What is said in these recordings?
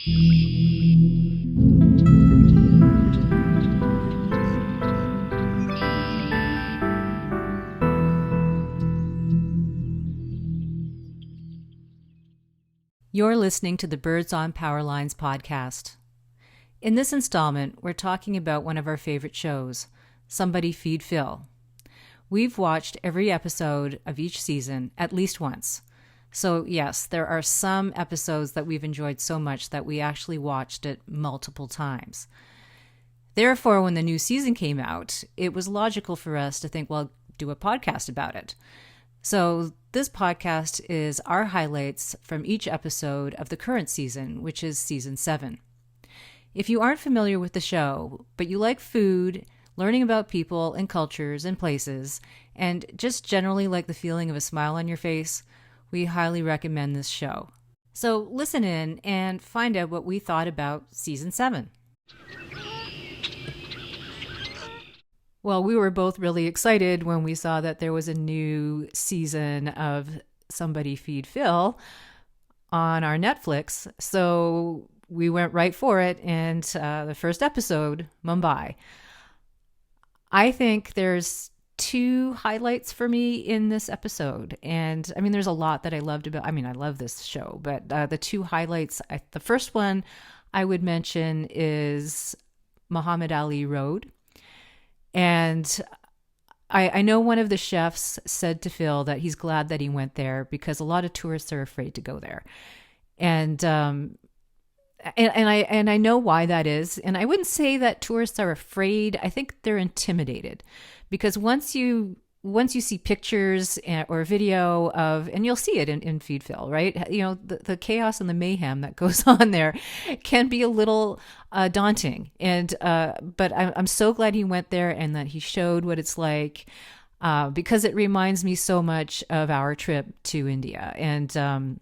You're listening to the Birds on Power Lines podcast. In this installment, we're talking about one of our favorite shows, Somebody Feed Phil. We've watched every episode of each season at least once. So yes, there are some episodes that we've enjoyed so much that we actually watched it multiple times. Therefore, when the new season came out, it was logical for us to think, well, do a podcast about it. So this podcast is our highlights from each episode of the current season, which is season 7. If you aren't familiar with the show, but you like food, learning about people and cultures and places, and just generally like the feeling of a smile on your face, we highly recommend this show. So listen in and find out what we thought about season 7. Well, we were both really excited when we saw that there was a new season of Somebody Feed Phil on our Netflix. So we went right for it. And the first episode, Mumbai. I think there's 2 highlights for me in this episode. And I mean, there's a lot that I loved about, I love this show, but the 2 highlights, the first one I would mention is Muhammad Ali Road. And I know one of the chefs said to Phil that he's glad that he went there because a lot of tourists are afraid to go there. And I know why that is. And I wouldn't say that tourists are afraid. I think they're intimidated because once you see pictures or video of, and you'll see it in Feed Phil, right? You know, the chaos and the mayhem that goes on there can be a little daunting. And but I'm so glad he went there and that he showed what it's like because it reminds me so much of our trip to India. And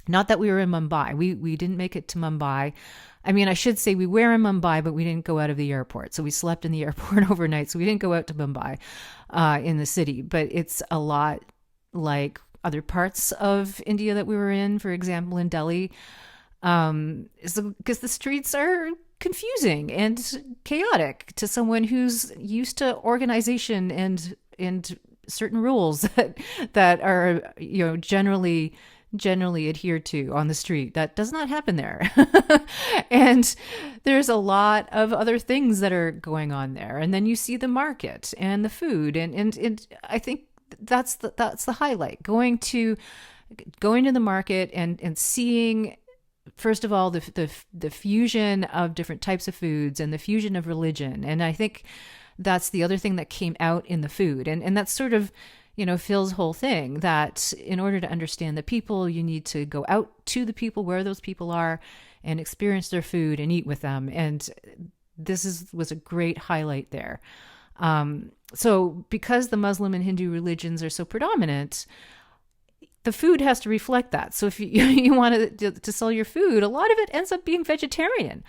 not that we were in Mumbai. We didn't make it to Mumbai. I mean, I should say we were in Mumbai, but we didn't go out of the airport. So we slept in the airport overnight. So we didn't go out to Mumbai in the city. But it's a lot like other parts of India that we were in, for example, in Delhi, because the streets are confusing and chaotic to someone who's used to organization and certain rules that are, you know, generally adhered to on the street. That does not happen there. And there's a lot of other things that are going on there. And then you see the market and the food. And I think that's the highlight. Going to the market and seeing, first of all, the fusion of different types of foods and the fusion of religion. And I think that's the other thing that came out in the food. And that's sort of, you know, Phil's whole thing, that in order to understand the people, you need to go out to the people where those people are and experience their food and eat with them. And this was a great highlight there. So because the Muslim and Hindu religions are so predominant, the food has to reflect that. So if you want to sell your food, a lot of it ends up being vegetarian.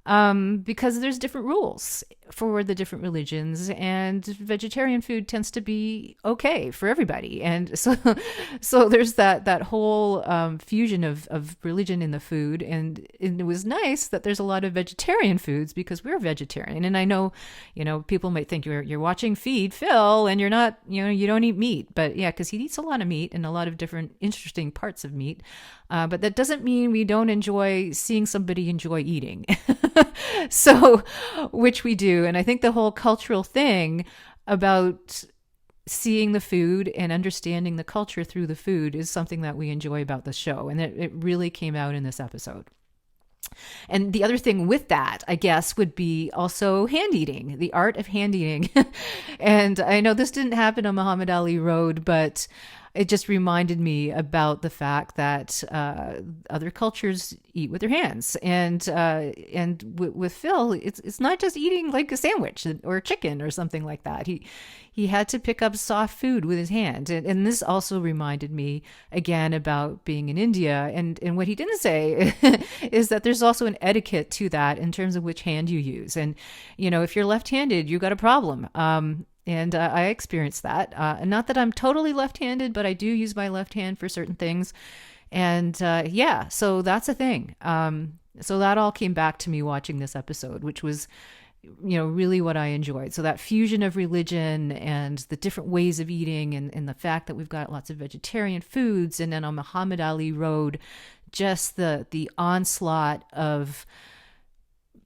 Because there's different rules for the different religions, and vegetarian food tends to be okay for everybody. And so there's that whole fusion of religion in the food. And it was nice that there's a lot of vegetarian foods because we're vegetarian. And I know, you know, people might think you're watching Feed Phil and you're not, you know, you don't eat meat. But yeah, because he eats a lot of meat and a lot of different interesting parts of meat. But that doesn't mean we don't enjoy seeing somebody enjoy eating. So, which we do. And I think the whole cultural thing about seeing the food and understanding the culture through the food is something that we enjoy about the show. And it really came out in this episode. And the other thing with that, I guess, would be also hand eating, the art of hand eating. And I know this didn't happen on Muhammad Ali Road, but it just reminded me about the fact that other cultures eat with their hands, and with Phil, it's not just eating like a sandwich or a chicken or something like that. He had to pick up soft food with his hand, and this also reminded me again about being in India. And what he didn't say is that there's also an etiquette to that in terms of which hand you use. And you know, if you're left-handed, you got a problem. And I experienced that. Not that I'm totally left-handed, but I do use my left hand for certain things. And so that's a thing. So that all came back to me watching this episode, which was, really what I enjoyed. So that fusion of religion and the different ways of eating, and the fact that we've got lots of vegetarian foods, and then on Muhammad Ali Road, just the onslaught of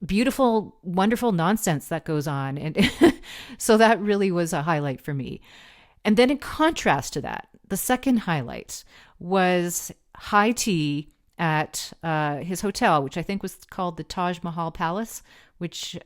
beautiful, wonderful nonsense that goes on. And so that really was a highlight for me. And then in contrast to that, the second highlight was high tea at his hotel, which I think was called the Taj Mahal Palace, which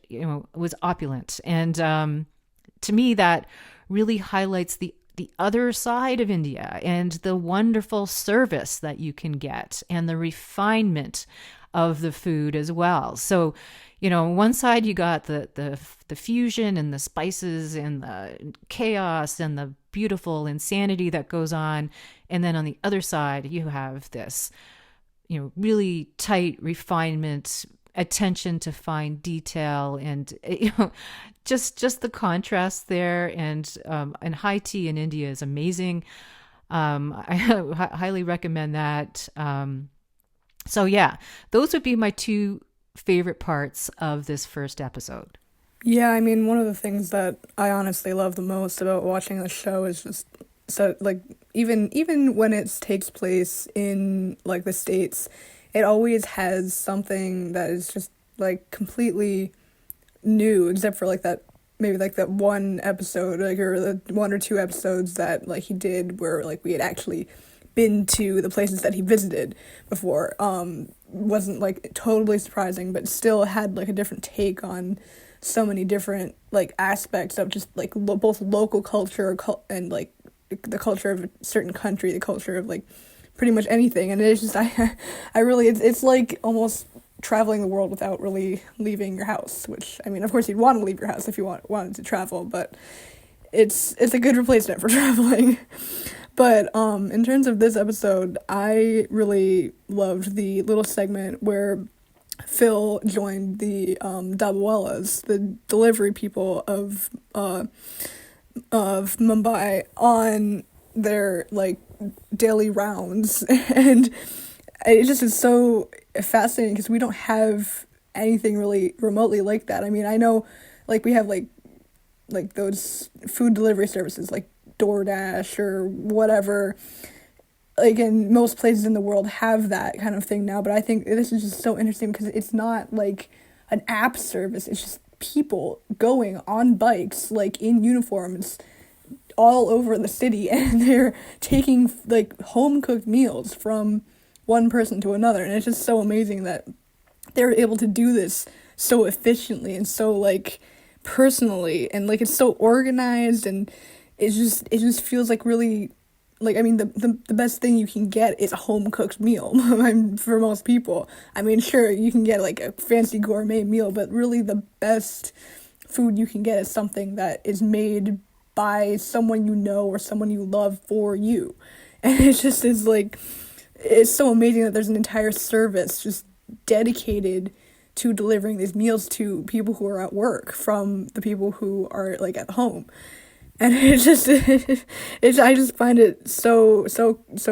was opulent. And to me, that really highlights the other side of India and the wonderful service that you can get and the refinement of the food as well. So, on one side you got the fusion and the spices and the chaos and the beautiful insanity that goes on, and then on the other side you have this, really tight refinement, attention to fine detail, and just the contrast there. And high tea in India is amazing. I highly recommend that. So yeah, those would be my two favorite parts of this first episode. Yeah, I mean, one of the things that I honestly love the most about watching the show is just so like even when it takes place in like the States, it always has something that is just like completely new, except for like that maybe like that one episode, like, or the one or two episodes that like he did where like we had actually been to the places that he visited before. Wasn't like totally surprising, but still had like a different take on so many different like aspects of just like both local culture and like the culture of a certain country, the culture of like pretty much anything. And it's just I really it's like almost traveling the world without really leaving your house, which I mean, of course you'd want to leave your house if you wanted to travel, but it's a good replacement for traveling. But in terms of this episode, I really loved the little segment where Phil joined the Dabawalas, the delivery people of Mumbai, on their like daily rounds, and it just is so fascinating because we don't have anything really remotely like that. I mean, I know like we have like those food delivery services like DoorDash or whatever, like in most places in the world have that kind of thing now, but I think this is just so interesting because it's not like an app service, it's just people going on bikes like in uniforms all over the city, and they're taking like home cooked meals from one person to another, and it's just so amazing that they're able to do this so efficiently and so like personally, and like it's so organized, and it just feels like really, like, I mean, the best thing you can get is a home-cooked meal for most people. I mean, sure, you can get, like, a fancy gourmet meal, but really the best food you can get is something that is made by someone you know or someone you love for you. And it just is, like, it's so amazing that there's an entire service just dedicated to delivering these meals to people who are at work from the people who are, like, at home. And I just find it so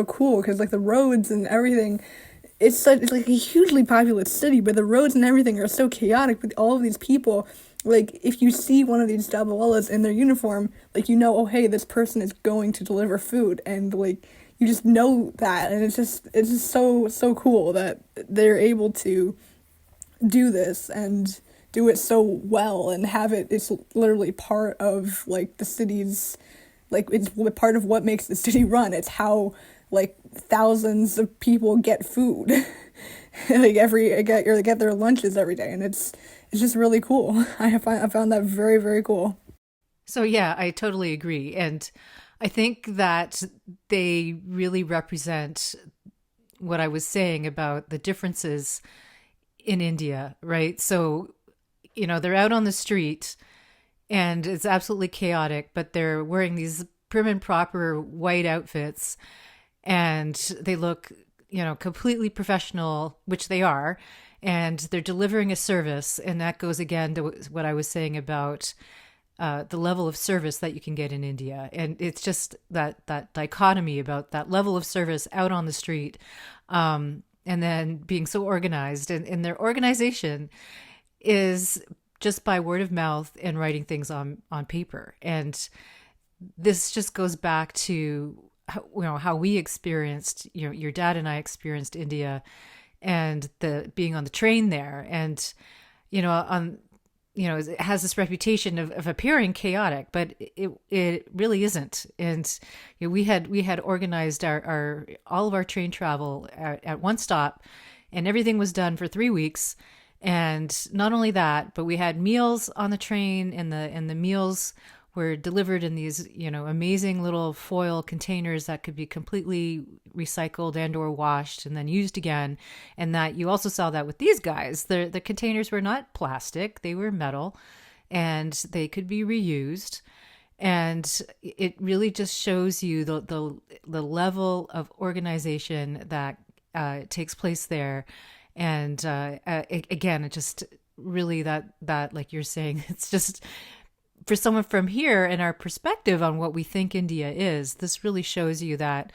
cool because like the roads and everything, it's like a hugely populous city, but the roads and everything are so chaotic with all of these people. Like if you see one of these dabawalas in their uniform, like oh hey, this person is going to deliver food, and like you just know that, and it's just so cool that they're able to do this and do it so well and have it's literally part of like the city's, like it's part of what makes the city run. It's how like thousands of people get food like get their lunches every day, and it's just really cool. I found that very, very cool. So yeah, I totally agree, and I think that they really represent what I was saying about the differences in India, right? So they're out on the street and it's absolutely chaotic, but they're wearing these prim and proper white outfits and they look, completely professional, which they are, and they're delivering a service. And that goes again to what I was saying about the level of service that you can get in India. And it's just that dichotomy about that level of service out on the street. and then being so organized, and their organization is just by word of mouth and writing things on paper. And this just goes back to how we experienced, your dad and I experienced India, and the being on the train there, and on it has this reputation of appearing chaotic, but it really isn't. And we had organized our all of our train travel at one stop, and everything was done for 3 weeks. And not only that, but we had meals on the train, and the meals were delivered in these, amazing little foil containers that could be completely recycled and or washed and then used again. And that you also saw that with these guys. The containers were not plastic, they were metal, and they could be reused. And it really just shows you the level of organization that takes place there. And again, it just really that like you're saying, it's just, for someone from here and our perspective on what we think India is, this really shows you that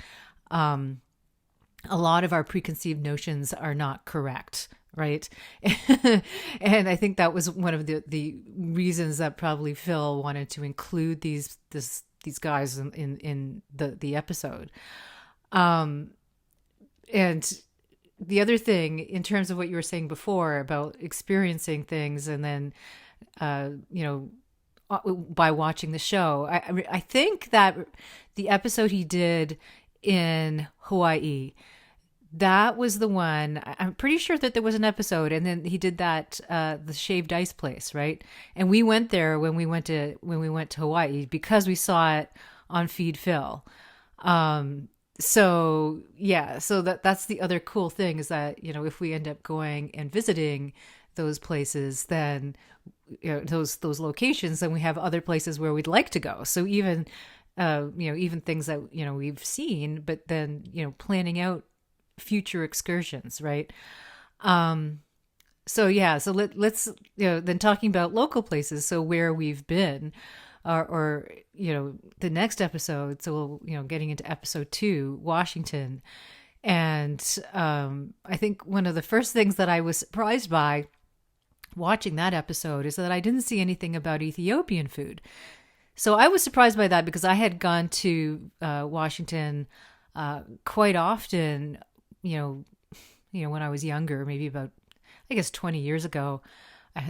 a lot of our preconceived notions are not correct, right? And I think that was one of the reasons that probably Phil wanted to include these guys in the episode. And the other thing, in terms of what you were saying before about experiencing things and then, by watching the show, I think that the episode he did in Hawaii, that was the one. I'm pretty sure that there was an episode, and then he did that the shaved ice place, right? And we went there when we went to Hawaii because we saw it on Feed Phil. So that's the other cool thing, is that if we end up going and visiting those places, then those locations, then we have other places where we'd like to go. So even even things that we've seen, but then planning out future excursions, right? So let's then talking about local places, so where we've been, or the next episode, so getting into episode 2, Washington. And I think one of the first things that I was surprised by watching that episode is that I didn't see anything about Ethiopian food. So I was surprised by that, because I had gone to Washington quite often, when I was younger, maybe about, I guess, 20 years ago.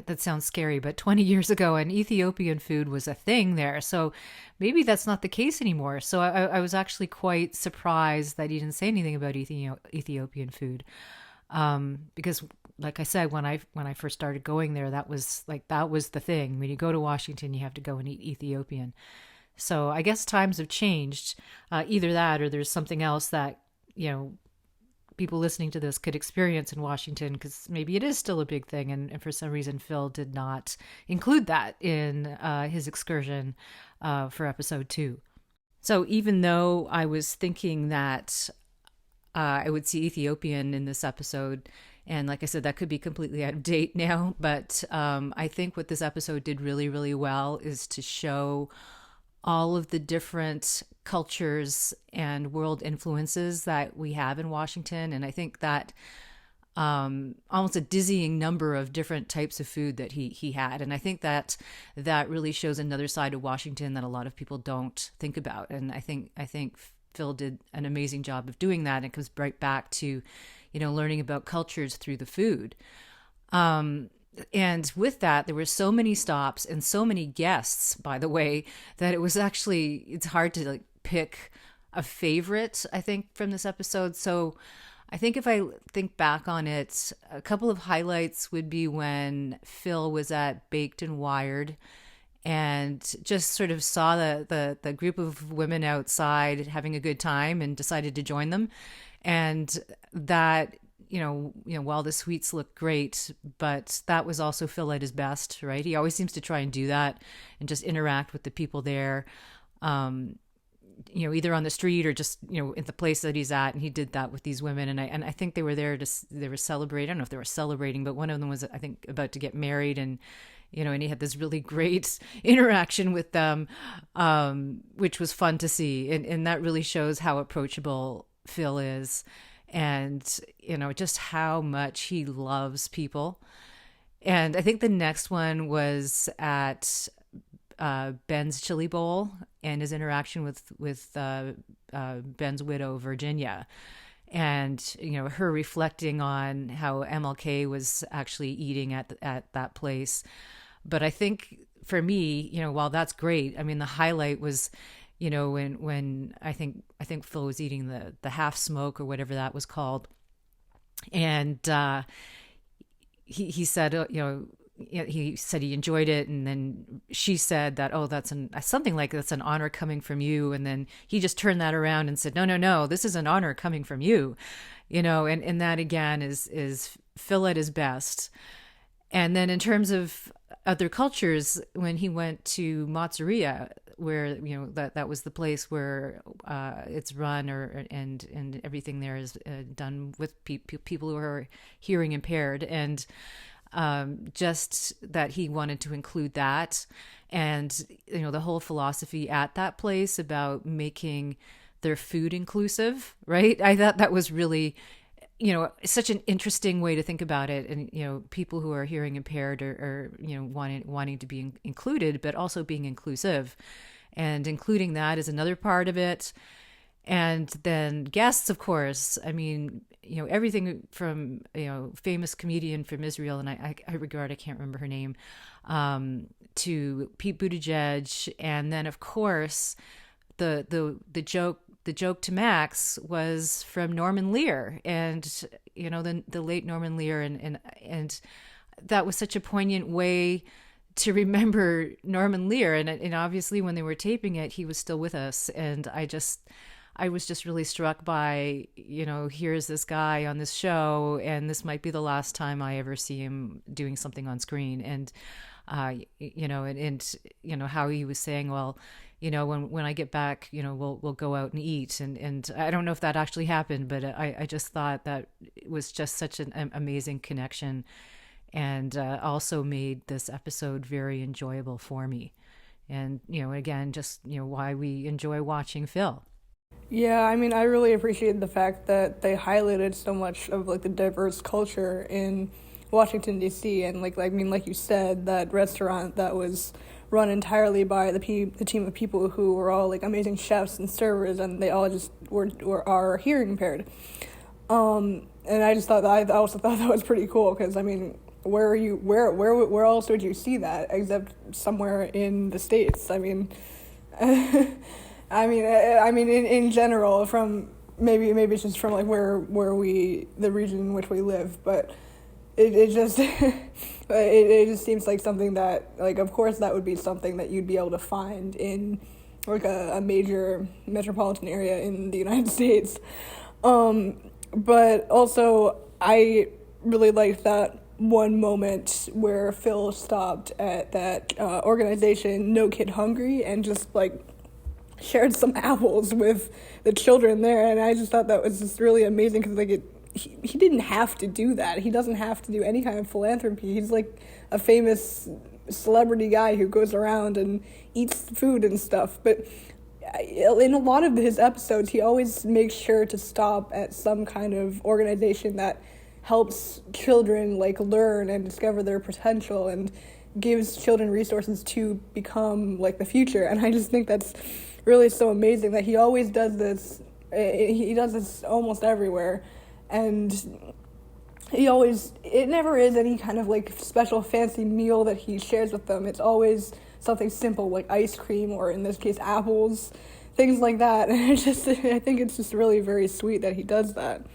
That sounds scary, but 20 years ago, and Ethiopian food was a thing there. So maybe that's not the case anymore. So I was actually quite surprised that he didn't say anything about Ethiopian food. Because, like I said, when I first started going there, that was the thing. When you go to Washington, you have to go and eat Ethiopian. So I guess times have changed. Either that, or there's something else that people listening to this could experience in Washington, because maybe it is still a big thing, and for some reason Phil did not include that in his excursion for episode 2. So even though I was thinking that I would see Ethiopian in this episode, and like I said, that could be completely out of date now, but I think what this episode did really, really well is to show all of the different cultures and world influences that we have in Washington. And I think that almost a dizzying number of different types of food that he had. And I think that really shows another side of Washington that a lot of people don't think about. And I think Phil did an amazing job of doing that. And it goes right back to, learning about cultures through the food. And with that, there were so many stops and so many guests, by the way, that it's hard to pick a favorite, I think, from this episode. So I think if I think back on it, a couple of highlights would be when Phil was at Baked and Wired and just sort of saw the group of women outside having a good time and decided to join them. And that, while the sweets look great, but that was also Phil at his best, right? He always seems to try and do that and just interact with the people there, either on the street or just, at the place that he's at. And he did that with these women. And I think they were there they were celebrating. I don't know if they were celebrating, but one of them was, I think, about to get married, and he had this really great interaction with them, which was fun to see. And that really shows how approachable Phil is. and, just how much he loves people. And I think the next one was at Ben's Chili Bowl and his interaction with Ben's widow, Virginia. And, her reflecting on how MLK was actually eating at that place. But I think for me, while that's great, I mean, the highlight was, when I think Phil was eating the half smoke or whatever that was called. And he said, he said he enjoyed it, and then she said that, oh, that's something like that's an honor coming from you, and then he just turned that around and said, no, this is an honor coming from you, and that again is Phil at his best. And then in terms of other cultures, when he went to Matsuria, where that was the place where it's run and everything there is done with people who are hearing impaired, and just that he wanted to include that, and the whole philosophy at that place about making their food inclusive, right? I thought that was really such an interesting way to think about it. And people who are hearing impaired are wanting to be included, but also being inclusive, and including that is another part of it. And then guests, of course. I mean, everything from, famous comedian from Israel, and I can't remember her name, to Pete Buttigieg. And then, of course, the joke to Max was from Norman Lear, and, the late Norman Lear. And that was such a poignant way to remember Norman Lear. And obviously when they were taping it, he was still with us. And I was just really struck by, here's this guy on this show, and this might be the last time I ever see him doing something on screen. And, and how he was saying, well, when I get back, we'll go out and eat. And I don't know if that actually happened, but I just thought that it was just such an amazing connection, and also made this episode very enjoyable for me. And, again, just, why we enjoy watching Phil. Yeah, I mean, I really appreciate the fact that they highlighted so much of like the diverse culture in Washington D.C. and like you said, that restaurant that was run entirely by the team of people who were all like amazing chefs and servers, and they all just are hearing impaired. And I also thought that was pretty cool, because I mean, where else would you see that except somewhere in the States? I mean. I mean, in general, from maybe it's just from like where the region in which we live, but it just it just seems like something that, like, of course that would be something that you'd be able to find in like a major metropolitan area in the United States. But also I really liked that one moment where Phil stopped at that organization No Kid Hungry and just like shared some apples with the children there, and I just thought that was just really amazing, because like he didn't have to do that. He doesn't have to do any kind of philanthropy. He's like a famous celebrity guy who goes around and eats food and stuff, but in a lot of his episodes he always makes sure to stop at some kind of organization that helps children like learn and discover their potential and gives children resources to become like the future. And I just think that's really so amazing that he always does this. He does this almost everywhere, and it never is any kind of like special fancy meal that he shares with them. It's always something simple like ice cream, or in this case apples, things like that. And I think it's just really very sweet that he does that.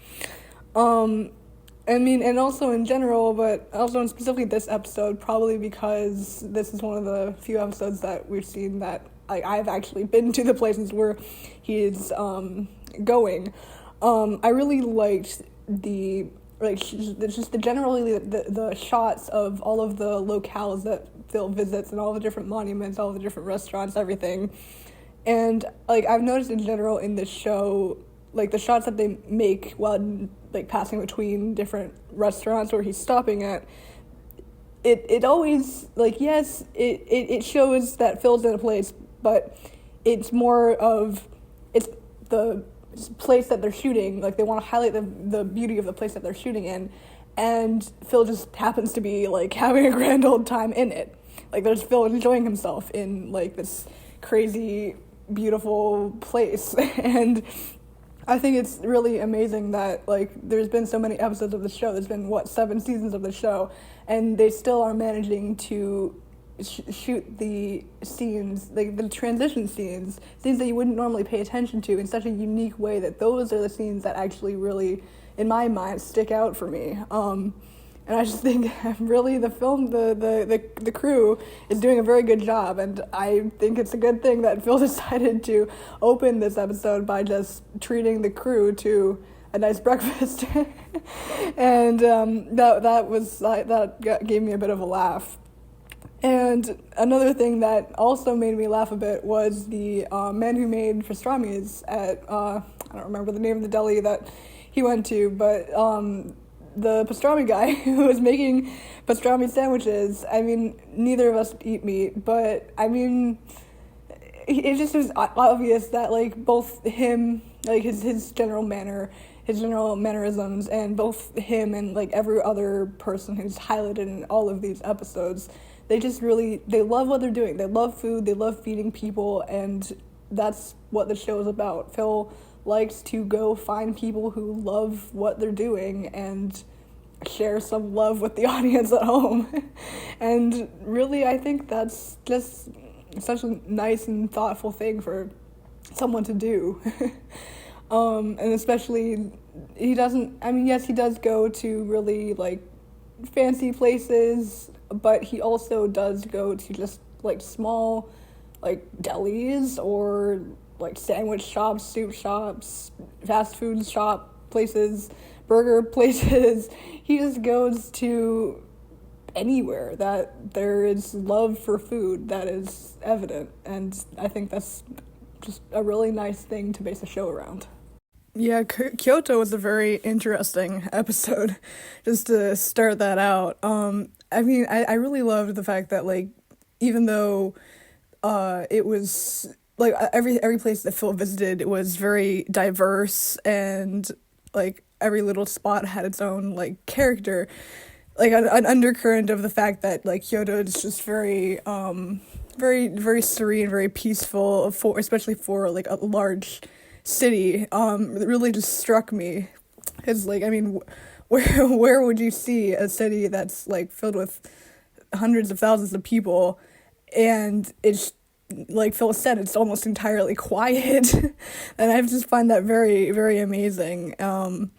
I mean, and also in general, but also in specifically this episode, probably because this is one of the few episodes that we've seen that I've actually been to the places where he's going. I really liked the generally the shots of all of the locales that Phil visits, and all the different monuments, all the different restaurants, everything. And like I've noticed in general in this show, like the shots that they make while like passing between different restaurants where he's stopping at, it always, like, yes, it shows that Phil's in a place, but it's more of it's place that they're shooting. Like, they want to highlight the beauty of the place that they're shooting in, and Phil just happens to be like having a grand old time in it. Like, there's Phil enjoying himself in like this crazy, beautiful place. And I think it's really amazing that like there's been so many episodes of the show. There's been 7 seasons of the show, and they still are managing to shoot the scenes, like the transition scenes that you wouldn't normally pay attention to, in such a unique way that those are the scenes that actually really, in my mind, stick out for me. And I just think really the film, the crew is doing a very good job, and I think it's a good thing that Phil decided to open this episode by just treating the crew to a nice breakfast. And that gave me a bit of a laugh. And another thing that also made me laugh a bit was the man who made pastrami's at, I don't remember the name of the deli that he went to, but the pastrami guy who was making pastrami sandwiches. I mean, neither of us eat meat, but I mean, it just was obvious that like both him, like his general mannerisms, and both him and like every other person who's highlighted in all of these episodes, they love what they're doing. They love food, they love feeding people, and that's what the show is about. Phil likes to go find people who love what they're doing and share some love with the audience at home. And really, I think that's just such a nice and thoughtful thing for someone to do. And especially, yes, he does go to really like fancy places, but he also does go to just like small like delis or like sandwich shops, soup shops, fast food shop places, burger places. He just goes to anywhere that there is love for food that is evident, and I think that's just a really nice thing to base a show around. Yeah, Kyoto was a very interesting episode, just to start that out. I mean, I really loved the fact that, like, even though it was, like, every place that Phil visited was very diverse, and, like, every little spot had its own, like, character, like, an undercurrent of the fact that, like, Kyoto is just very, very, very serene, very peaceful, especially for, like, a large city. It really just struck me, because like, I mean, where would you see a city that's like filled with hundreds of thousands of people, and it's like Phil said, it's almost entirely quiet. And I just find that very, very amazing. And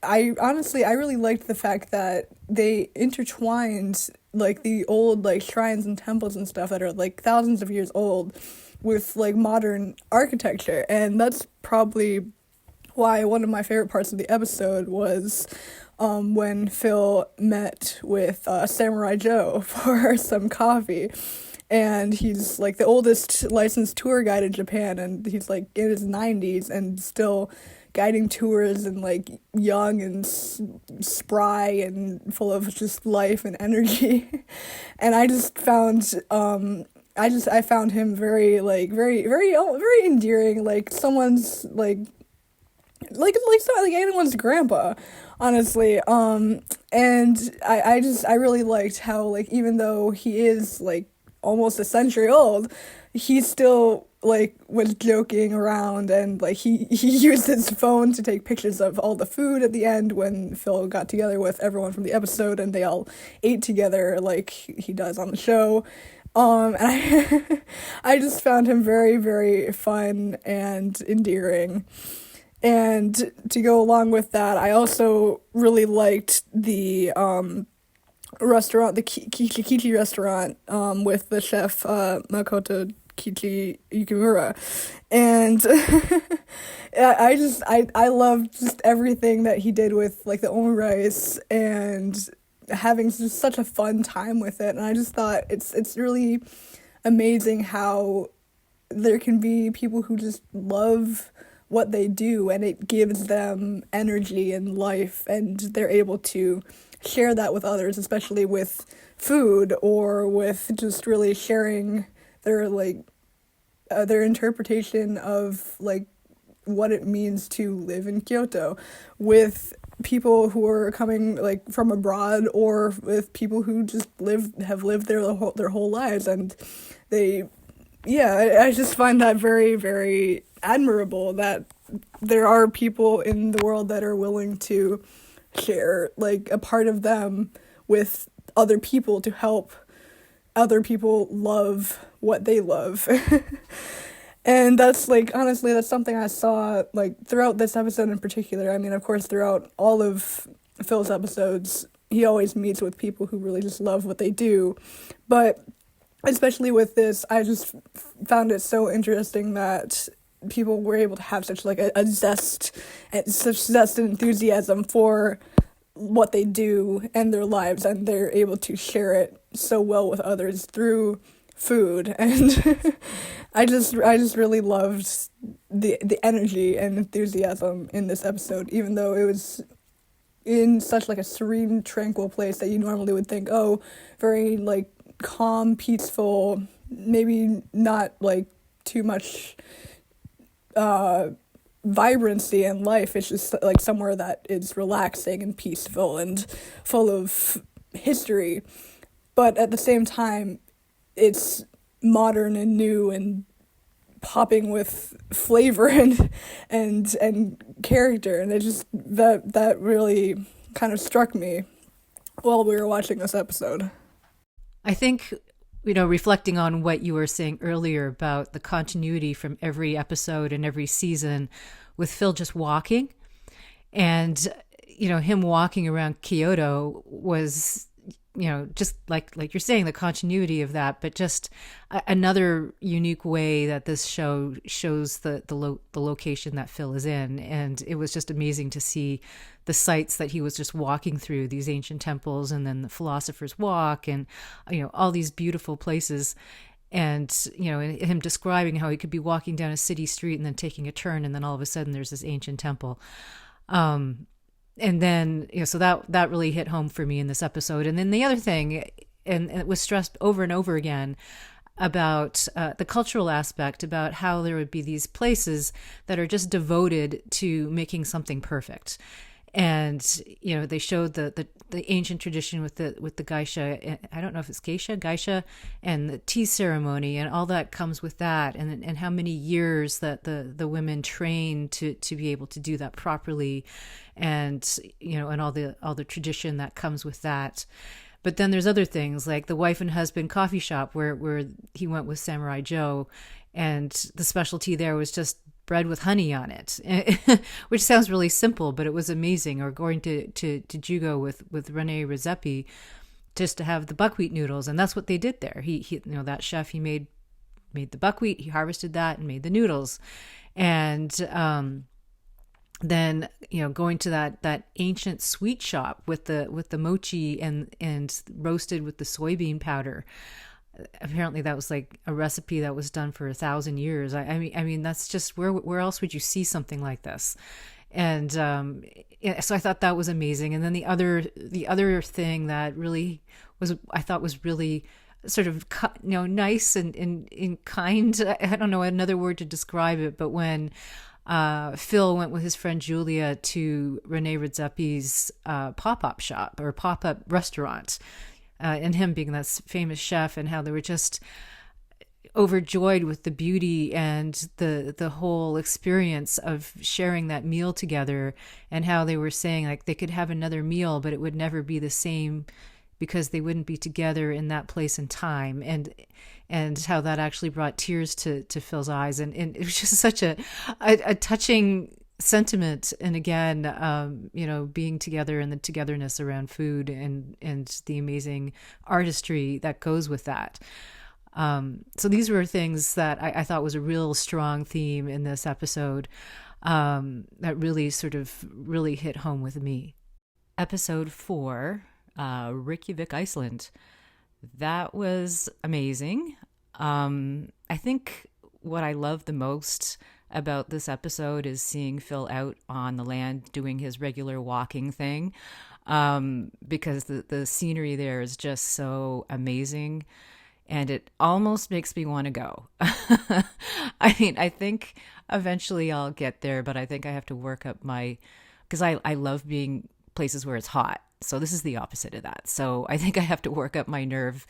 I really liked the fact that they intertwined like the old like shrines and temples and stuff that are like thousands of years old with like modern architecture. And that's probably why one of my favorite parts of the episode was when Phil met with Samurai Joe for some coffee. And he's like the oldest licensed tour guide in Japan, and he's like in his 90s and still guiding tours, and like young and spry and full of just life and energy. And I just found I found him very like very endearing, like someone's like anyone's grandpa, honestly. And I really liked how, like, even though he is like almost a century old, he still like was joking around, and like he used his phone to take pictures of all the food at the end when Phil got together with everyone from the episode and they all ate together like he does on the show. And I just found him very, very fun and endearing. And to go along with that, I also really liked the restaurant, the Kichi restaurant, with the chef Makoto Kichi Yukimura. And I loved just everything that he did with like the omurice, and having just such a fun time with it. And I just thought it's really amazing how there can be people who just love what they do, and it gives them energy and life, and they're able to share that with others, especially with food, or with just really sharing their like their interpretation of like what it means to live in Kyoto with people who are coming like from abroad, or with people who just have lived there their whole lives. And they, yeah, I just find that very, very admirable that there are people in the world that are willing to share like a part of them with other people to help other people love what they love. And that's like, honestly, that's something I saw like throughout this episode in particular. I mean, of course, throughout all of Phil's episodes, he always meets with people who really just love what they do. But especially with this, I just found it so interesting that people were able to have such like a zest and enthusiasm for what they do and their lives, and they're able to share it so well with others through food. And I just really loved the energy and enthusiasm in this episode, even though it was in such like a serene, tranquil place that you normally would think, oh, very like calm, peaceful, maybe not like too much vibrancy in life. It's just like somewhere that is relaxing and peaceful and full of history, but at the same time it's modern and new and popping with flavor and character. And it just that really kind of struck me while we were watching this episode. I think, reflecting on what you were saying earlier about the continuity from every episode and every season with Phil just walking, and, him walking around Kyoto was, just like you're saying, the continuity of that, but just another unique way that this show shows the location that Phil is in. And it was just amazing to see the sites that he was just walking through, these ancient temples, and then the Philosopher's Walk, and, all these beautiful places. And, him describing how he could be walking down a city street and then taking a turn, and then all of a sudden there's this ancient temple. And then, so that really hit home for me in this episode. And then the other thing, and it was stressed over and over again, about the cultural aspect, about how there would be these places that are just devoted to making something perfect. And, they showed the ancient tradition with the geisha. I don't know if it's geisha, and the tea ceremony and all that comes with that. And how many years that the women train to be able to do that properly. And, and all the tradition that comes with that. But then there's other things like the wife and husband coffee shop where he went with Samurai Joe, and the specialty there was just bread with honey on it, which sounds really simple, but it was amazing. Or going to Jugo with Rene Redzepi just to have the buckwheat noodles, and that's what they did there. He that chef, he made the buckwheat, he harvested that and made the noodles. And then going to that ancient sweet shop with the mochi and roasted with the soybean powder. Apparently that was like a recipe that was done for 1,000 years. I mean that's just where else would you see something like this? And so I thought that was amazing. And then the other thing that really I thought was really sort of nice and kind. I don't know another word to describe it, but when Phil went with his friend Julia to Rene Redzepi's pop-up shop or pop-up restaurant, and him being that famous chef, and how they were just overjoyed with the beauty and the whole experience of sharing that meal together, and how they were saying like they could have another meal, but it would never be the same because they wouldn't be together in that place and time, and how that actually brought tears to Phil's eyes, and it was just such a touching sentiment. And again, being together and the togetherness around food and the amazing artistry that goes with that. So these were things that I thought was a real strong theme in this episode, that really hit home with me. Episode 4, Reykjavik, Iceland. That was amazing. I think what I love the most about this episode is seeing Phil out on the land doing his regular walking thing, because the scenery there is just so amazing, and it almost makes me want to go. I mean, I think Eventually I'll get there, but I think I have to work up my, because I love being places where it's hot. So this is the opposite of that. So I think I have to work up my nerve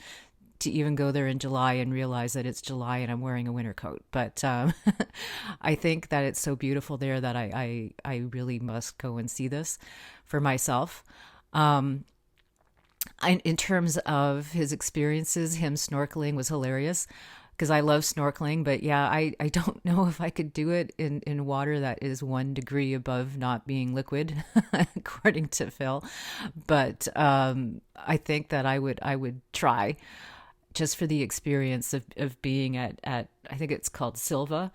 to even go there in July and realize that it's July and I'm wearing a winter coat. But I think that it's so beautiful there that I really must go and see this for myself. In terms of his experiences, him snorkeling was hilarious because I love snorkeling. But yeah, I don't know if I could do it in water that is 1 degree above not being liquid, according to Phil. But I think that I would try just for the experience of being at I think it's called Silva.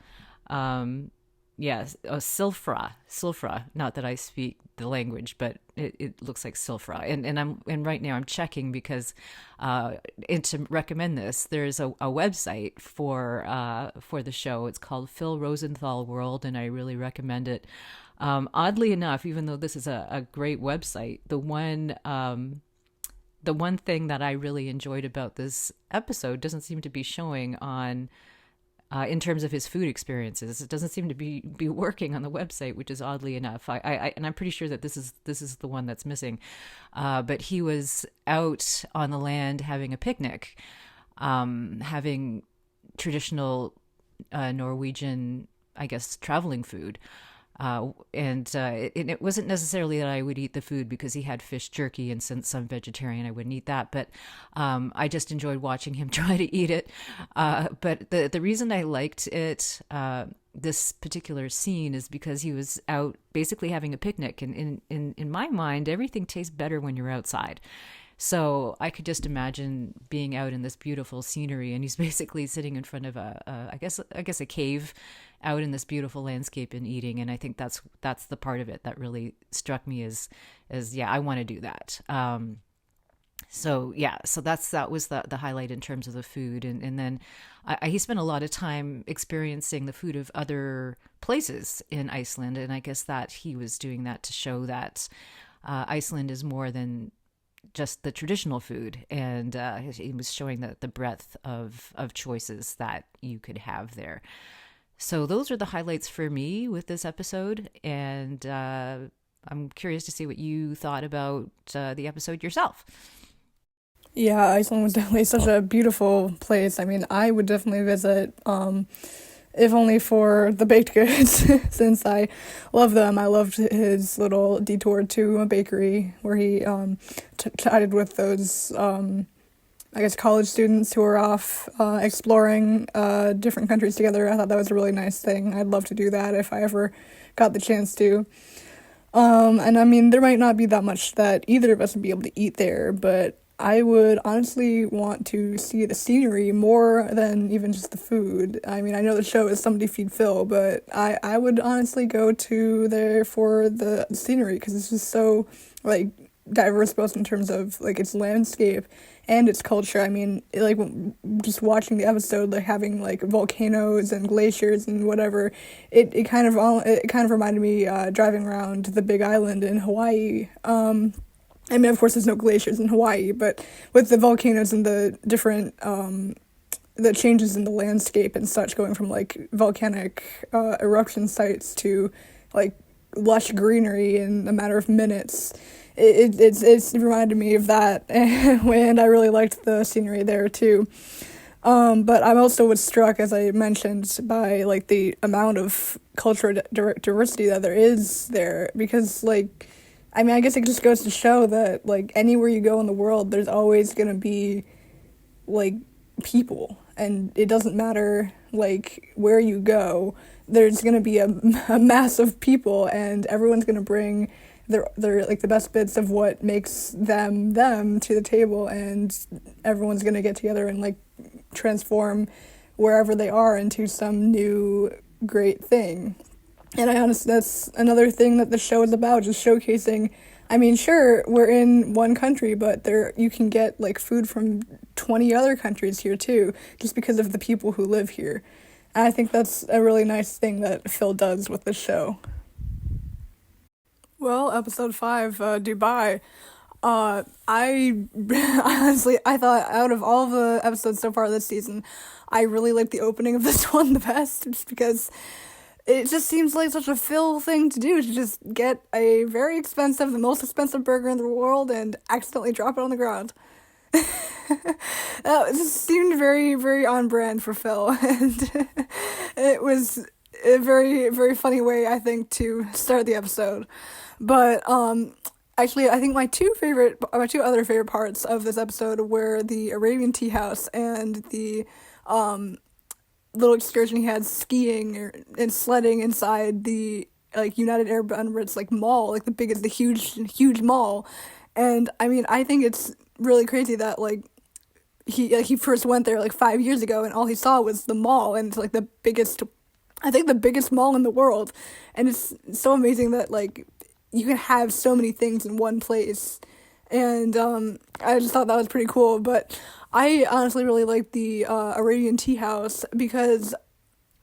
Yes, Silfra. Not that I speak the language, but it looks like Silfra. And right now I'm checking because and to recommend this, there's a website for the show. It's called philrosenthalworld, and I really recommend it. Oddly enough, even though this is a great website, the one thing that I really enjoyed about this episode doesn't seem to be showing on in terms of his food experiences. It doesn't seem to be working on the website, which is oddly enough. And I'm pretty sure that this is the one that's missing. But he was out on the land having a picnic, having traditional Norwegian, I guess, traveling food. It wasn't necessarily that I would eat the food because he had fish jerky, and since I'm vegetarian, I wouldn't eat that. But I just enjoyed watching him try to eat it. But the reason I liked it, this particular scene, is because he was out basically having a picnic. And in my mind, everything tastes better when you're outside. So I could just imagine being out in this beautiful scenery, and he's basically sitting in front of I guess a cave out in this beautiful landscape and eating. And I think that's the part of it that really struck me as yeah, I want to do that. So that was the highlight in terms of the food. And then he spent a lot of time experiencing the food of other places in Iceland. And I guess that he was doing that to show that Iceland is more than just the traditional food, and he was showing the breadth of choices that you could have there. So those are the highlights for me with this episode, and I'm curious to see what you thought about the episode yourself. Yeah, Iceland was definitely such a beautiful place. I mean, I would definitely visit, if only for the baked goods, since I love them. I loved his little detour to a bakery where he chatted with those, I guess, college students who were off exploring different countries together. I thought that was a really nice thing. I'd love to do that if I ever got the chance to. And I mean, there might not be that much that either of us would be able to eat there, but I would honestly want to see the scenery more than even just the food. I mean, I know the show is Somebody Feed Phil, but I would honestly go to there for the scenery because it's just so, like, diverse both in terms of, like, its landscape and its culture. I mean, like, just watching the episode, like, having, like, volcanoes and glaciers and whatever, it kind of reminded me driving around the Big Island in Hawaii. I mean, of course, there's no glaciers in Hawaii, but with the volcanoes and the different, the changes in the landscape and such, going from, like, volcanic eruption sites to, like, lush greenery in a matter of minutes, it's reminded me of that, and I really liked the scenery there, too. But I also was struck, as I mentioned, by, like, the amount of cultural diversity that there is there, because, like, I mean, I guess it just goes to show that, like, anywhere you go in the world, there's always going to be, like, people. And it doesn't matter, like, where you go, there's going to be a mass of people, and everyone's going to bring their like, the best bits of what makes them to the table, and everyone's going to get together and, like, transform wherever they are into some new great thing. And I honestly, that's another thing that the show is about, just showcasing. I mean, sure, we're in one country, but there you can get, like, food from 20 other countries here too, just because of the people who live here. And I think that's a really nice thing that Phil does with the show. Well, episode 5, Dubai. I honestly, I thought out of all the episodes so far this season, I really liked the opening of this one the best, just because it just seems like such a Phil thing to do, to just get a very expensive, the most expensive burger in the world and accidentally drop it on the ground. It just seemed very, very on brand for Phil, and it was a very, very funny way, I think, to start the episode. But actually, I think my two other favorite parts of this episode were the Arabian tea house and the little excursion he had skiing and sledding inside the like United Arab Emirates like mall, like the huge mall. And I mean, I think it's really crazy that he first went there like 5 years ago, and all he saw was the mall, and it's like the biggest mall in the world. And it's so amazing that like you can have so many things in one place. And I just thought that was pretty cool. But I honestly really liked the Arabian tea house because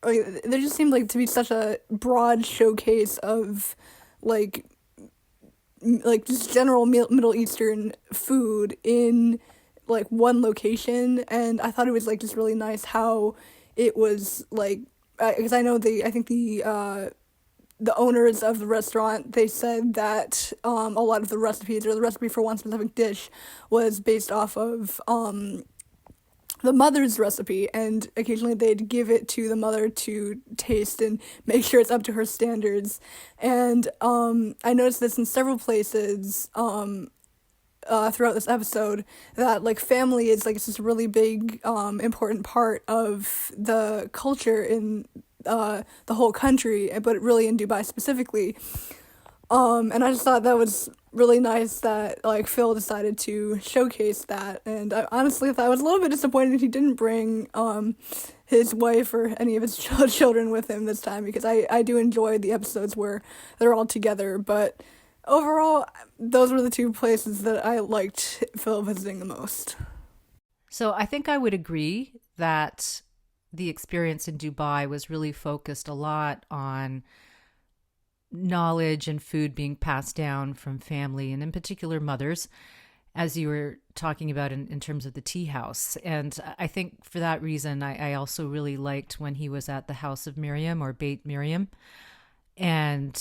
like there just seemed like to be such a broad showcase of like just general Middle Eastern food in like one location. And I thought it was like just really nice how it was like, because I think the owners of the restaurant, they said that a lot of the recipes, or the recipe for one specific dish, was based off of the mother's recipe, and occasionally they'd give it to the mother to taste and make sure it's up to her standards. And I noticed this in several places throughout this episode, that like family is like just a really big important part of the culture in the whole country, but really in Dubai specifically. And I just thought that was really nice that like Phil decided to showcase that. And I honestly thought I was a little bit disappointed he didn't bring his wife or any of his children with him this time, because I do enjoy the episodes where they're all together. But overall, those were the two places that I liked Phil visiting the most. So I think I would agree that the experience in Dubai was really focused a lot on knowledge and food being passed down from family, and in particular mothers, as you were talking about in terms of the tea house. And I think for that reason, I also really liked when he was at the House of Miriam, or Beit Miriam, and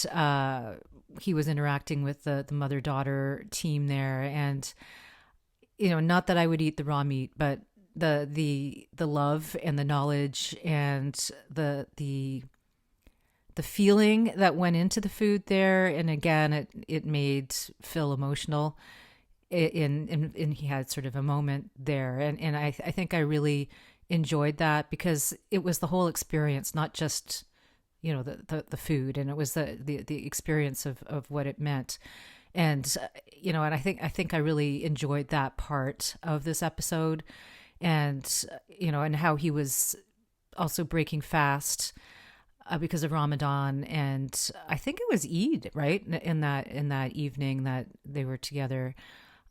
he was interacting with the mother-daughter team there. And, you know, not that I would eat the raw meat, but the love and the knowledge and the feeling that went into the food there. And again, it made Phil emotional. In he had sort of a moment there, and I think I really enjoyed that, because it was the whole experience, not just, you know, the food, and it was the experience of what it meant. And you know, and I think I really enjoyed that part of this episode. And you know, and how he was also breaking fast because of Ramadan, and I think it was Eid, right, in that evening that they were together.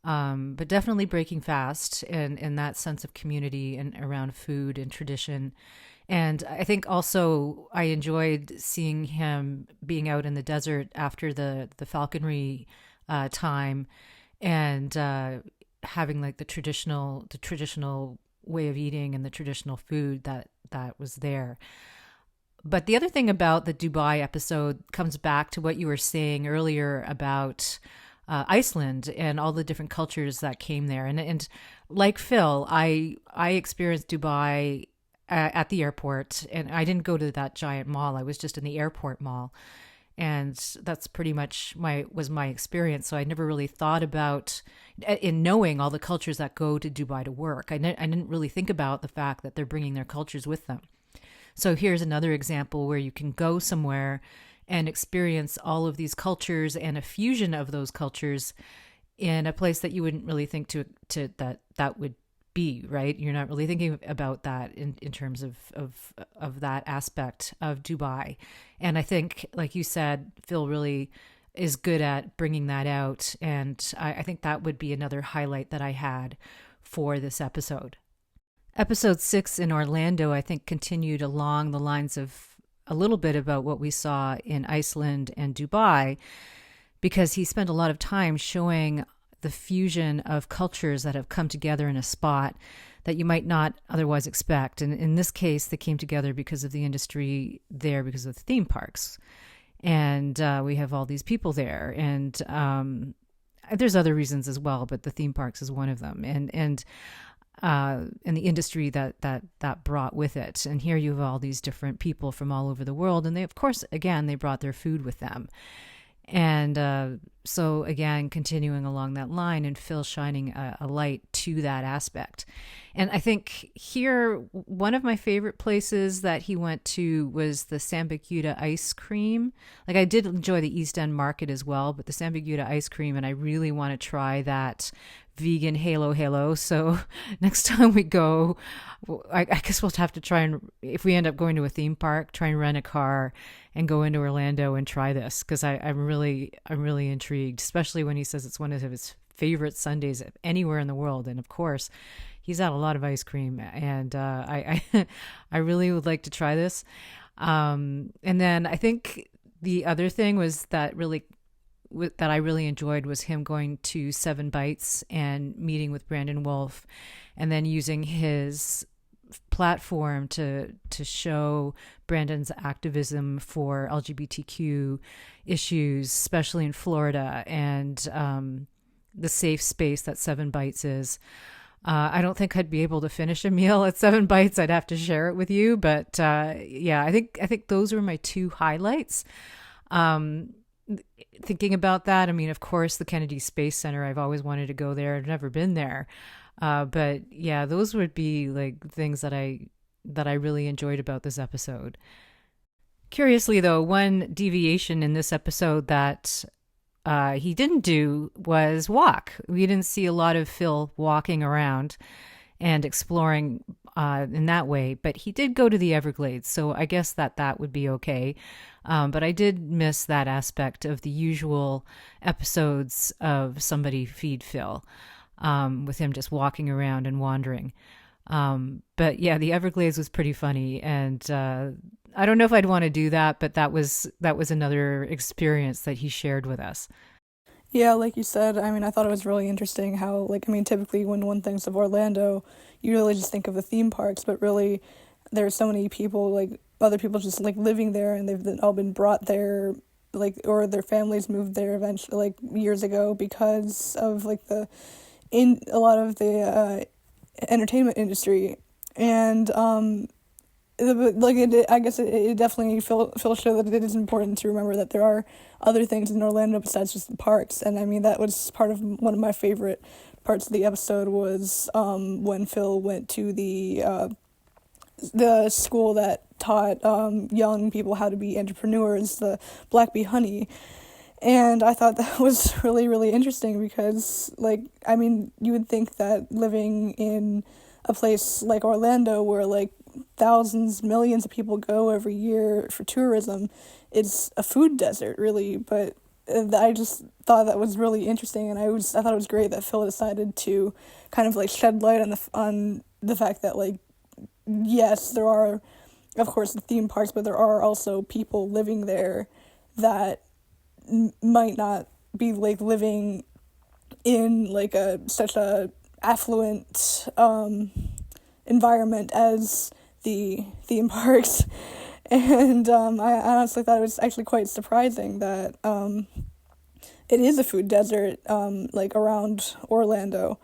But definitely breaking fast, and that sense of community and around food and tradition. And I think also I enjoyed seeing him being out in the desert after the falconry time, and having like the traditional way of eating and the traditional food that was there. But the other thing about the Dubai episode comes back to what you were saying earlier about Iceland and all the different cultures that came there. And like Phil, I experienced Dubai at the airport, and I didn't go to that giant mall. I was just in the airport mall. And that's pretty much my experience. So I never really thought about, in knowing all the cultures that go to Dubai to work, I didn't really think about the fact that they're bringing their cultures with them. So here's another example where you can go somewhere and experience all of these cultures and a fusion of those cultures in a place that you wouldn't really think to that would be, right? You're not really thinking about that in terms of that aspect of Dubai. And I think, like you said, Phil really is good at bringing that out. And I think that would be another highlight that I had for this episode. Episode 6 in Orlando, I think, continued along the lines of a little bit about what we saw in Iceland and Dubai, because he spent a lot of time showing the fusion of cultures that have come together in a spot that you might not otherwise expect. And in this case, they came together because of the industry there, because of the theme parks. And we have all these people there. And there's other reasons as well, but the theme parks is one of them. And the industry that brought with it. And here you have all these different people from all over the world. And they, of course, again, they brought their food with them. And so, again, continuing along that line, and Phil shining a light to that aspect. And I think here, one of my favorite places that he went to was the Sambaguda ice cream. Like, I did enjoy the East End Market as well, but the Sambaguda ice cream, and I really want to try that vegan halo. So next time we go, I guess we'll have to try and, if we end up going to a theme park, try and rent a car and go into Orlando and try this, because I'm really intrigued, especially when he says it's one of his favorite Sundays anywhere in the world. And of course, he's had a lot of ice cream, and I really would like to try this. And then I think the other thing was that I really enjoyed was him going to 7 Bites and meeting with Brandon Wolf, and then using his platform to show Brandon's activism for LGBTQ issues, especially in Florida, and the safe space that 7 Bites is. I don't think I'd be able to finish a meal at 7 Bites. I'd have to share it with you, but yeah, I think those were my 2 highlights. Thinking about that, I mean, of course, the Kennedy Space Center, I've always wanted to go there. I've never been there. But yeah, those would be like things that I really enjoyed about this episode. Curiously, though, one deviation in this episode that he didn't do was walk. We didn't see a lot of Phil walking around and exploring in that way, but he did go to the Everglades, so I guess that would be okay. But I did miss that aspect of the usual episodes of Somebody Feed Phil, with him just walking around and wandering. But yeah, the Everglades was pretty funny, and I don't know if I'd want to do that, but that was another experience that he shared with us. Yeah, like you said, I mean, I thought it was really interesting how, like, I mean, typically when one thinks of Orlando, you really just think of the theme parks, but really there are so many people, like, other people just, like, living there, and they've all been brought there, like, or their families moved there eventually, like, years ago because of, like, a lot of the entertainment industry. And I guess it definitely Phil showed that it is important to remember that there are other things in Orlando besides just the parks. And I mean, that was part of one of my favorite parts of the episode was when Phil went to the school that taught young people how to be entrepreneurs, the Black Bee Honey. And I thought that was really, really interesting because, like, I mean, you would think that living in a place like Orlando where, like, thousands, millions of people go every year for tourism, it's a food desert, really. But I just thought that was really interesting, and I thought it was great that Phil decided to kind of, like, shed light on the fact that, like, yes, there are, of course, the theme parks, but there are also people living there that might not be, like, living in, like, such a affluent environment as the theme parks. And I honestly thought it was actually quite surprising that it is a food desert, like, around Orlando.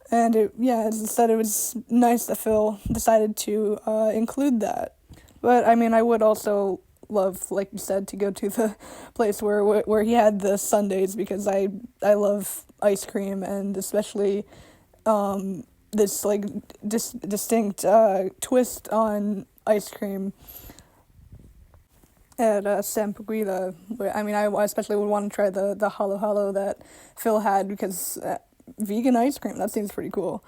And as I said, it was nice that Phil decided to include that. But I mean, I would also love, like you said, to go to the place where he had the sundaes, because I love ice cream, and especially this, like, distinct twist on ice cream at Sambaguda. I mean, I especially would want to try the halo halo that Phil had, because vegan ice cream, that seems pretty cool.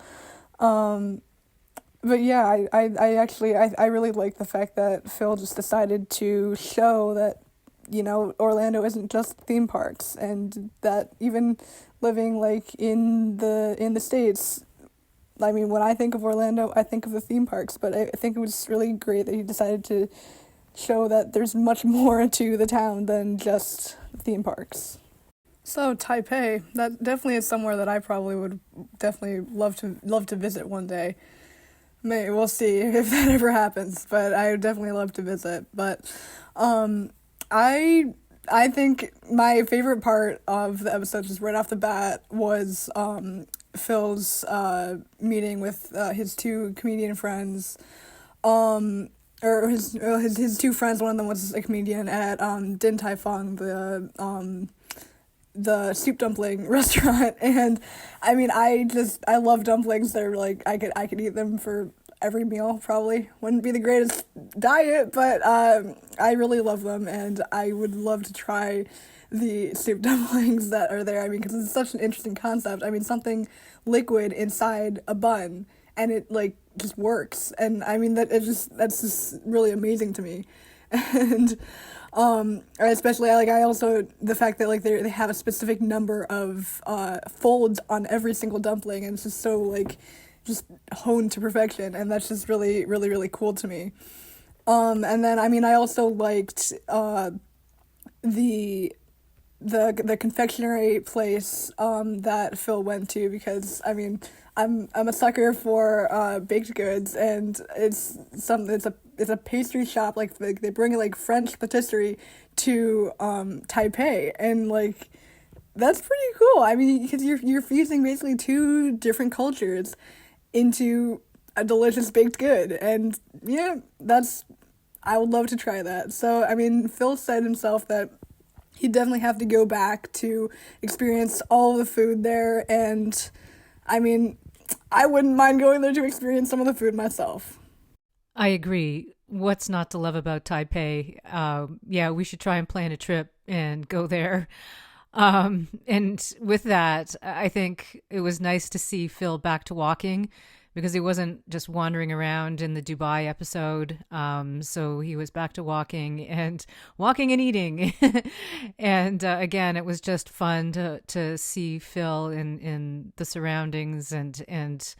But yeah, I actually really like the fact that Phil just decided to show that, you know, Orlando isn't just theme parks, and that even living, like, in the States, I mean, when I think of Orlando, I think of the theme parks, but I think it was really great that he decided to show that there's much more to the town than just theme parks. So Taipei, that definitely is somewhere that I probably would definitely love to visit one day. Maybe we'll see if that ever happens, but I would definitely love to visit. But um, I I think my favorite part of the episode, just right off the bat, was Phil's meeting with his two comedian friends, um, or his two friends. One of them was a comedian at Din Tai Fung, the soup dumpling restaurant. And I mean, I love dumplings. They're like, I could eat them for every meal. Probably wouldn't be the greatest diet, but I really love them, and I would love to try the soup dumplings that are there. I mean, because it's such an interesting concept. I mean, something liquid inside a bun, and it like just works. And I mean, that's just really amazing to me. And especially I also the fact that like they have a specific number of folds on every single dumpling, and it's just so like just honed to perfection, and that's just really really really cool to me. And then I mean, I also liked the the confectionery place that Phil went to, because I mean, I'm a sucker for baked goods, and it's a pastry shop. Like they bring like French patisserie to Taipei, and like that's pretty cool. I mean, because you're fusing basically two different cultures into a delicious baked good, and yeah, that's I would love to try that. So I mean, Phil said himself that he'd definitely have to go back to experience all of the food there, and I mean, I wouldn't mind going there to experience some of the food myself. I agree. What's not to love about Taipei? Yeah, we should try and plan a trip and go there. And with that, I think it was nice to see Phil back to walking, because he wasn't just wandering around in the Dubai episode. So he was back to walking and eating. And again, it was just fun to see Phil in the surroundings, and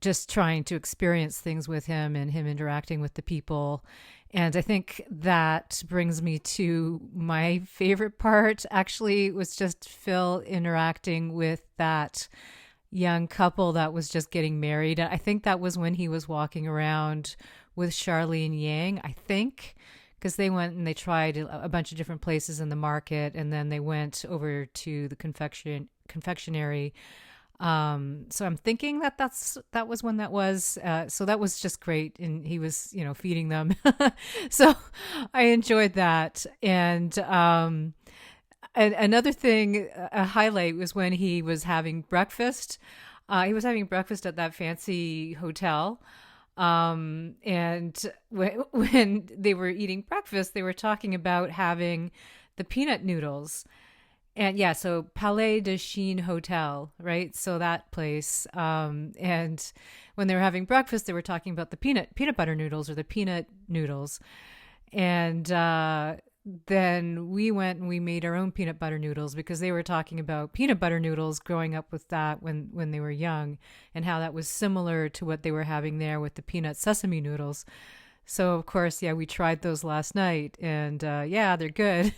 just trying to experience things with him, and him interacting with the people. And I think that brings me to my favorite part, actually, was just Phil interacting with that young couple that was just getting married. I think that was when he was walking around with Charlene Yang, I think, because they went and they tried a bunch of different places in the market, and then they went over to the confectionery. So I'm thinking that was when that was. So that was just great, and he was, feeding them. So I enjoyed that. And another thing, a highlight, was when he was having breakfast. He was having breakfast at that fancy hotel. And when they were eating breakfast, they were talking about having the peanut noodles. And yeah, so Palais de Chine Hotel, right? So that place. And when they were having breakfast, they were talking about the peanut butter noodles, or the peanut noodles. And then we went and we made our own peanut butter noodles, because they were talking about peanut butter noodles, growing up with that when they were young, and how that was similar to what they were having there with the peanut sesame noodles. So of course, yeah, we tried those last night, and yeah, they're good.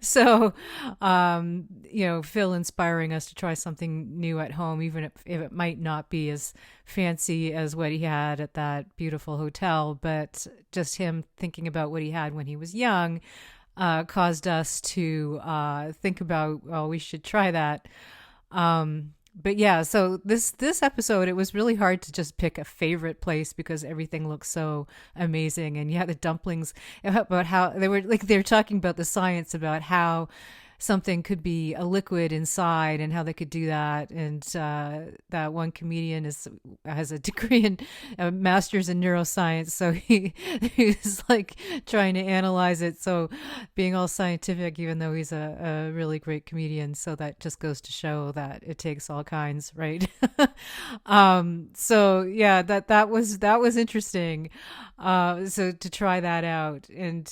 So, Phil inspiring us to try something new at home, even if it might not be as fancy as what he had at that beautiful hotel, but just him thinking about what he had when he was young caused us to think about, well, we should try that. But yeah, so this episode, it was really hard to just pick a favorite place, because everything looks so amazing. And yeah, the dumplings, about how they were talking about the science about how something could be a liquid inside, and how they could do that. And that one comedian has a degree in a master's in neuroscience, so he's like trying to analyze it. So being all scientific, even though he's a really great comedian, so that just goes to show that it takes all kinds, right? So yeah, that was interesting. So to try that out, and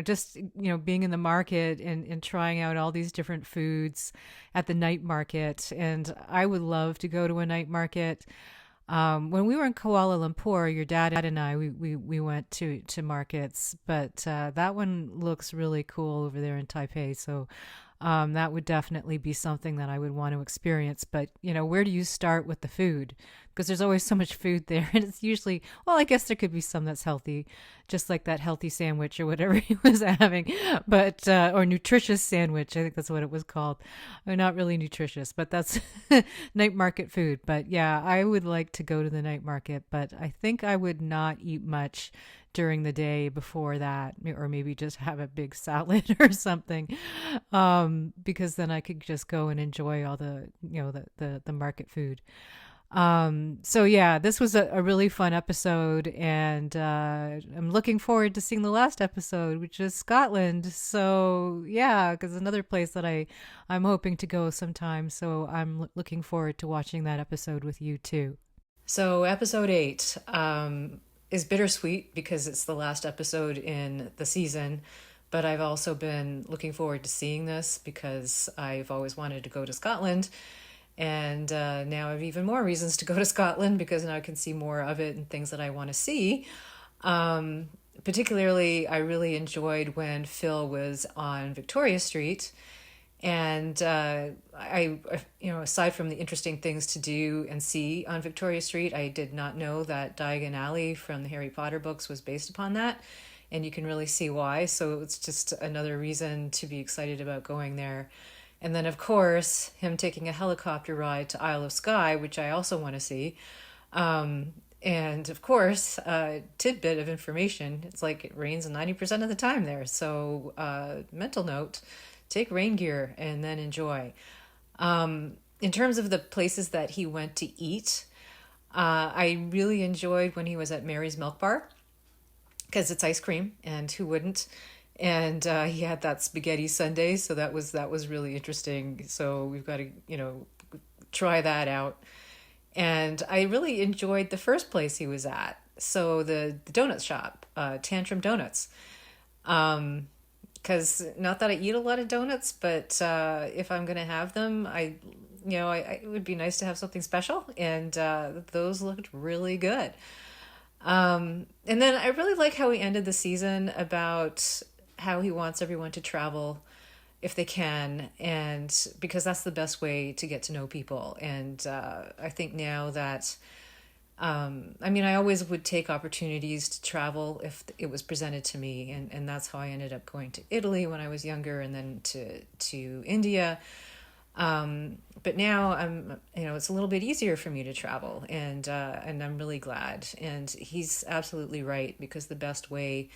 just being in the market, and trying out all these different foods at the night market. And I would love to go to a night market. When we were in Kuala Lumpur, your dad and I, we went to markets, but that one looks really cool over there in Taipei. So That would definitely be something that I would want to experience. But, where do you start with the food? Because there's always so much food there. And it's usually, well, I guess there could be some that's healthy, just like that healthy sandwich or whatever he was having, but, or nutritious sandwich. I think that's what it was called. Or not really nutritious, but that's night market food. But yeah, I would like to go to the night market, but I think I would not eat much during the day before that, or maybe just have a big salad or something, because then I could just go and enjoy all the the market food. So yeah, this was a really fun episode, and I'm looking forward to seeing the last episode, which is Scotland. So yeah, because another place that I'm hoping to go sometime. So I'm looking forward to watching that episode with you too. So episode 8 is bittersweet because it's the last episode in the season, but I've also been looking forward to seeing this because I've always wanted to go to Scotland. And now I have even more reasons to go to Scotland because now I can see more of it and things that I want to see. Particularly, I really enjoyed when Phil was on Victoria Street. And aside from the interesting things to do and see on Victoria Street, I did not know that Diagon Alley from the Harry Potter books was based upon that. And you can really see why. So it's just another reason to be excited about going there. And then, of course, him taking a helicopter ride to Isle of Skye, which I also want to see. And, of course, tidbit of information, it's like it rains 90% of the time there. So mental note, take rain gear and then enjoy. In terms of the places that he went to eat, I really enjoyed when he was at Mary's Milk Bar because it's ice cream, and who wouldn't? And he had that spaghetti sundae, so that was really interesting. So we've got to try that out. And I really enjoyed the first place he was at, so the donut shop, Tantrum Donuts. Because not that I eat a lot of donuts, but if I'm going to have them, it would be nice to have something special. And those looked really good. And then I really like how he ended the season about how he wants everyone to travel if they can, and because that's the best way to get to know people. And I think now that I always would take opportunities to travel if it was presented to me, and that's how I ended up going to Italy when I was younger, and then to India. But now it's a little bit easier for me to travel, and I'm really glad. And he's absolutely right, because the best way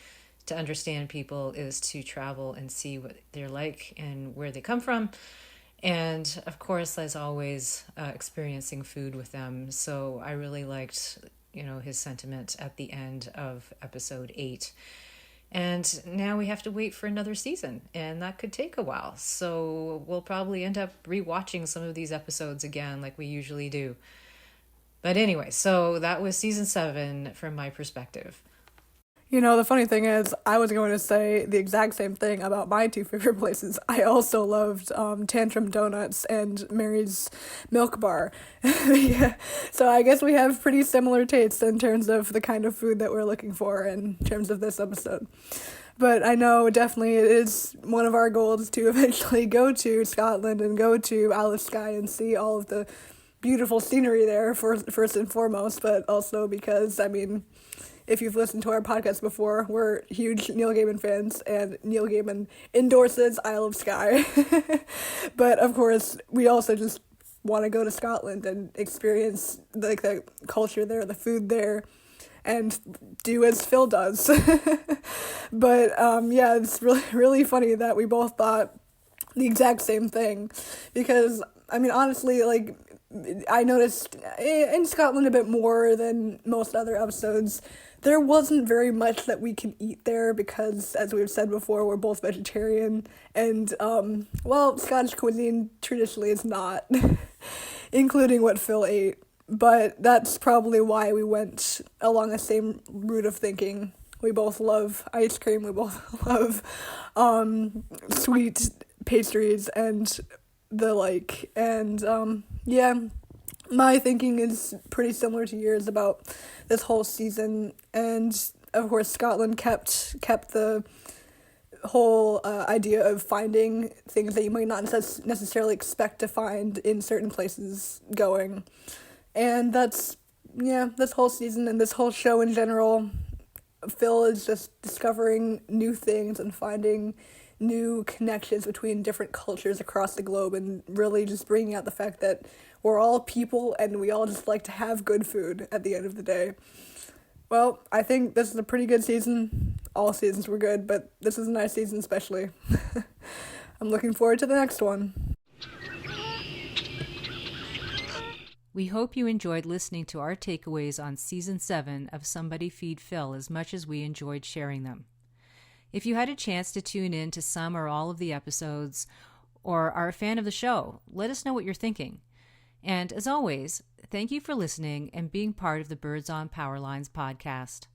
to understand people is to travel and see what they're like and where they come from. And of course, as always, experiencing food with them. So I really liked, his sentiment at the end of episode 8. And now we have to wait for another season, and that could take a while. So we'll probably end up rewatching some of these episodes again, like we usually do. But anyway, so that was season 7 from my perspective. The funny thing is, I was going to say the exact same thing about my 2 favorite places. I also loved Tantrum Donuts and Mary's Milk Bar. Yeah. So I guess we have pretty similar tastes in terms of the kind of food that we're looking for in terms of this episode. But I know definitely it is one of our goals to eventually go to Scotland and go to Isle of Skye and see all of the beautiful scenery there, first and foremost, but also because, if you've listened to our podcast before, we're huge Neil Gaiman fans, and Neil Gaiman endorses Isle of Skye. But of course, we also just want to go to Scotland and experience the culture there, the food there, and do as Phil does. But it's really, really funny that we both thought the exact same thing, because honestly, I noticed in Scotland a bit more than most other episodes, there wasn't very much that we can eat there because, as we've said before, we're both vegetarian, and, Scottish cuisine traditionally is not, including what Phil ate, but that's probably why we went along the same route of thinking. We both love ice cream, we both love sweet pastries and the like, and my thinking is pretty similar to yours about this whole season. And of course Scotland kept the whole idea of finding things that you might not necessarily expect to find in certain places going. And that's, yeah, this whole season and this whole show in general, Phil is just discovering new things and finding new connections between different cultures across the globe, and really just bringing out the fact that we're all people and we all just like to have good food at the end of the day. Well, I think this is a pretty good season. All seasons were good, but this is a nice season especially. I'm looking forward to the next one. We hope you enjoyed listening to our takeaways on Season 7 of Somebody Feed Phil as much as we enjoyed sharing them. If you had a chance to tune in to some or all of the episodes, or are a fan of the show, let us know what you're thinking. And as always, thank you for listening and being part of the Birds on Power Lines podcast.